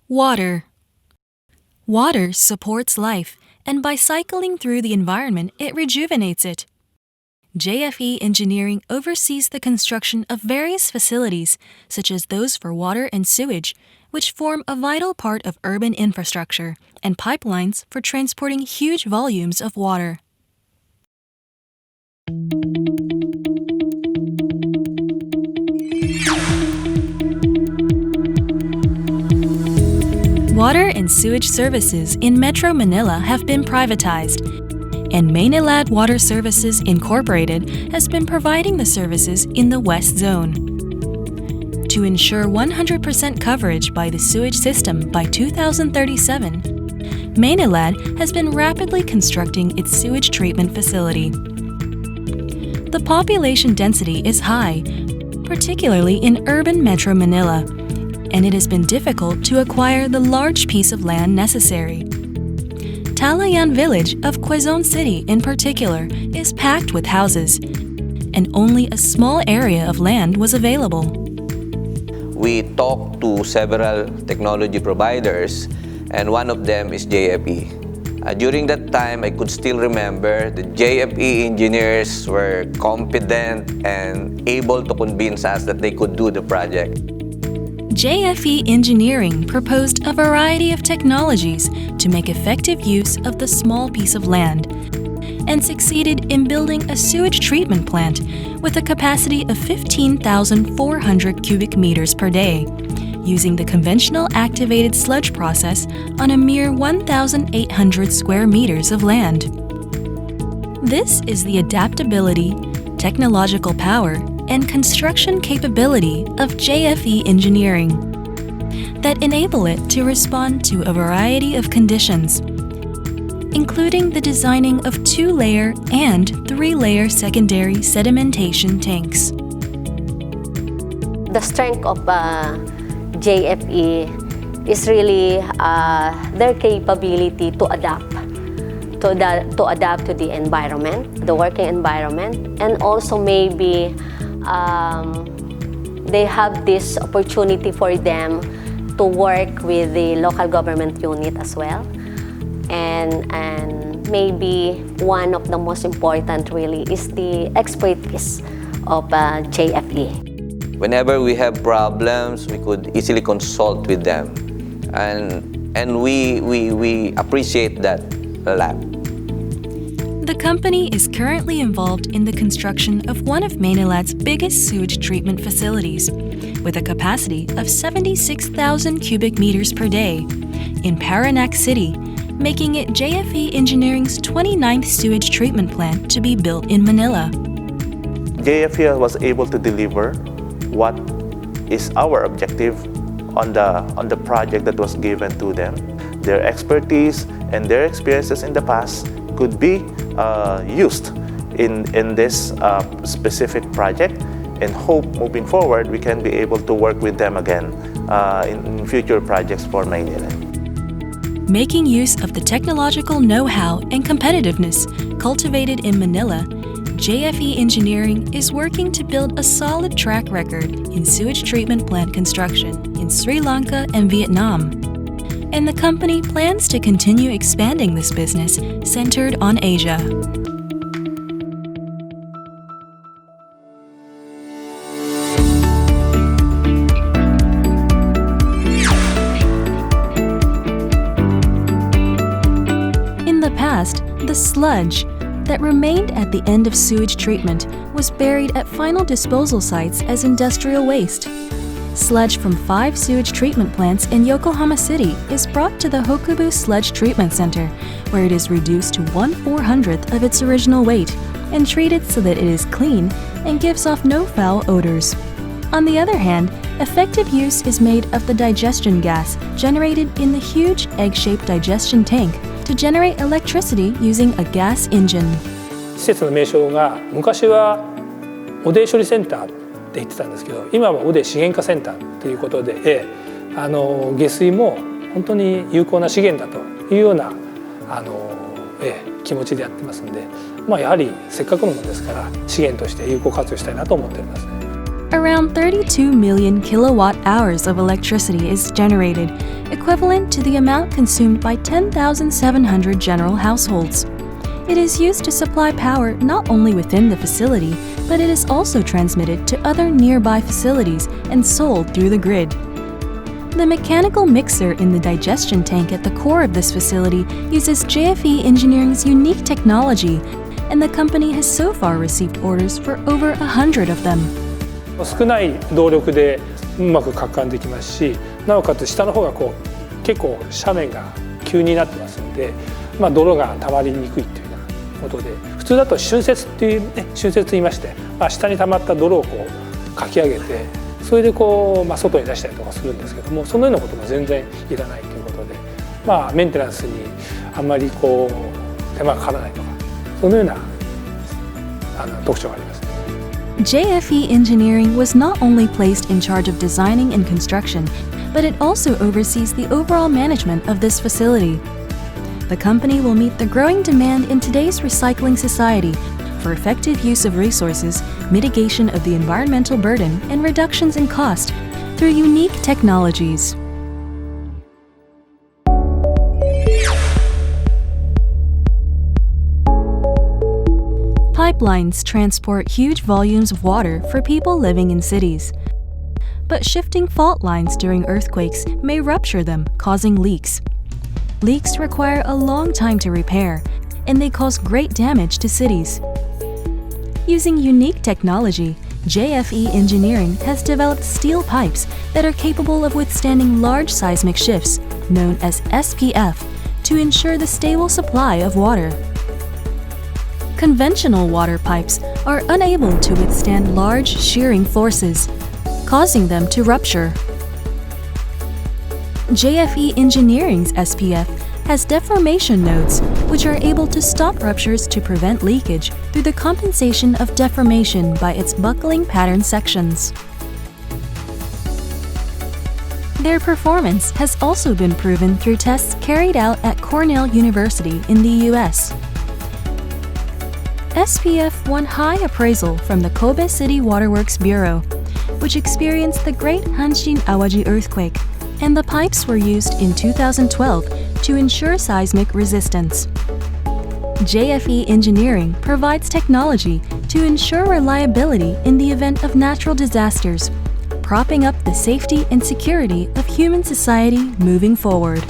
Water. Water supports life, and by cycling through the environment, it rejuvenates it. JFE Engineering oversees the construction of various facilities, such as those for water and sewage, which form a vital part of urban infrastructure, and pipelines for transporting huge volumes of water. Water and sewage services in Metro Manila have been privatized, and Maynilad Water Services Incorporated has been providing the services in the West Zone. To ensure 100% coverage by the sewage system by 2037, Maynilad has been rapidly constructing its sewage treatment facility. The population density is high, particularly in urban Metro Manila, and it has been difficult to acquire the large piece of land necessary. Talayan village of Quezon City in particular is packed with houses, and only a small area of land was available. We talked to several technology providers, and one of them is JFE. During that time, I could still remember the JFE engineers were competent and able to convince us that they could do the project. JFE Engineering proposed a variety of technologies to make effective use of the small piece of land, and succeeded in building a sewage treatment plant with a capacity of 15,400 cubic meters per day, using the conventional activated sludge process on a mere 1,800 square meters of land. This is the adaptability, technological power, and construction capability of JFE Engineering that enable it to respond to a variety of conditions, including the designing of 2-layer and 3-layer secondary sedimentation tanks. The strength of JFE is really their capability to adapt to the environment, the working environment, and also maybe they have this opportunity for them to work with the local government unit as well. And maybe one of the most important really is the expertise of JFE. Whenever we have problems, we could easily consult with them. And we appreciate that a lot. The company is currently involved in the construction of one of Maynilad's biggest sewage treatment facilities, with a capacity of 76,000 cubic meters per day, in Parañaque City, making it JFE Engineering's 29th sewage treatment plant to be built in Manila. JFE was able to deliver what is our objective on the project that was given to them. Their expertise and their experiences in the past could be used in this specific project, and hope moving forward we can be able to work with them again in future projects for Maynilad. Making use of the technological know-how and competitiveness cultivated in Manila, JFE Engineering is working to build a solid track record in sewage treatment plant construction in Sri Lanka and Vietnam. And the company plans to continue expanding this business centered on Asia. In the past, the sludge that remained at the end of sewage treatment was buried at final disposal sites as industrial waste. Sludge from 5 sewage treatment plants in Yokohama City is brought to the Hokubu Sludge Treatment Center, where it is reduced to 1/400th of its original weight and treated so that it is clean and gives off no foul odors. On the other hand, effective use is made of the digestion gas generated in the huge egg-shaped digestion tank to generate electricity using a gas engine. 施設の名称が昔は汚泥処理センターって言ってたんですけど、今は汚泥資源化センターということで、下水も本当に有効な資源だというような気持ちでやってますので、やはりせっかくのものですから資源として有効活用したいなと思っておりますね。Around 32 million kilowatt hours of electricity is generated, equivalent to the amount consumed by 10,700 general households. It is used to supply power not only within the facility, but it is also transmitted to other nearby facilities and sold through the grid. The mechanical mixer in the digestion tank at the core of this facility uses JFE Engineering's unique technology, and the company has so far received orders for over 100 of them. 少ない動力でうまく撹拌できますし、なおかつ下の方が結構斜面が急になってますので、泥が溜まりにくいというようなことで、普通だと浚渫っていうね、浚渫と言いまして、下に溜まった泥をかき上げて、それで外に出したりとかするんですけども、そのようなことも全然いらないということで、メンテナンスにあんまり手間がかからないとか、そのような特徴があります。JFE Engineering was not only placed in charge of designing and construction, but it also oversees the overall management of this facility. The company will meet the growing demand in today's recycling society for effective use of resources, mitigation of the environmental burden, and reductions in cost through unique technologies. Pipelines transport huge volumes of water for people living in cities. But shifting fault lines during earthquakes may rupture them, causing leaks. Leaks require a long time to repair, and they cause great damage to cities. Using unique technology, JFE Engineering has developed steel pipes that are capable of withstanding large seismic shifts, known as SPF, to ensure the stable supply of water. Conventional water pipes are unable to withstand large shearing forces, causing them to rupture. JFE Engineering's SPF has deformation nodes, which are able to stop ruptures to prevent leakage through the compensation of deformation by its buckling pattern sections. Their performance has also been proven through tests carried out at Cornell University in the US. SPF won high appraisal from the Kobe City Waterworks Bureau, which experienced the Great Hanshin Awaji earthquake, and the pipes were used in 2012 to ensure seismic resistance. JFE Engineering provides technology to ensure reliability in the event of natural disasters, propping up the safety and security of human society moving forward.